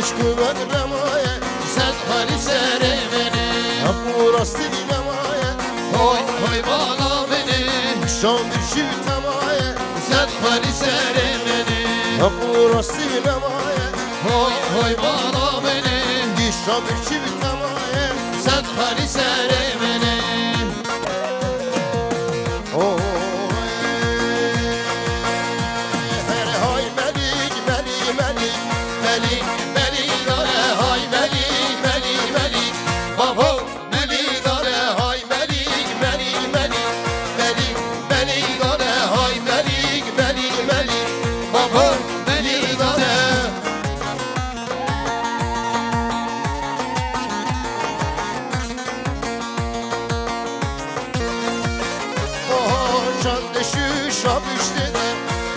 عشق و رمایه صد خالی سر منه ابو راستی نمایه های های بالا منه شام شیر تمایه صد خالی سر منه ابو راستی نمایه های های بالا منه شام شیر تمایه صد خالی سر منه های ملیک ملیک ملیک ملیک ملیک داره های ملیک ملیک ملیک بابا ملیک داره های ملیک ملیک ملیک ملیک ملیک داره های ملیک ملیک ملیک بابا ملیک داره چند شوش آبشته ده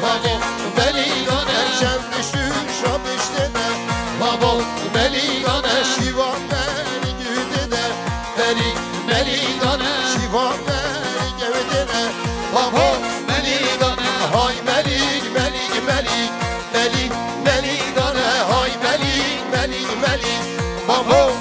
بابا ملیک داره چند شوش آبشته ده بابا ملیک داره شیوان بری گوده ده ملیک ملیک داره شیوان بری گوده ده بابا ملیک داره های ملیک ملیک ملیک ملیک ملیک داره های ملیک ملیک ملیک بابا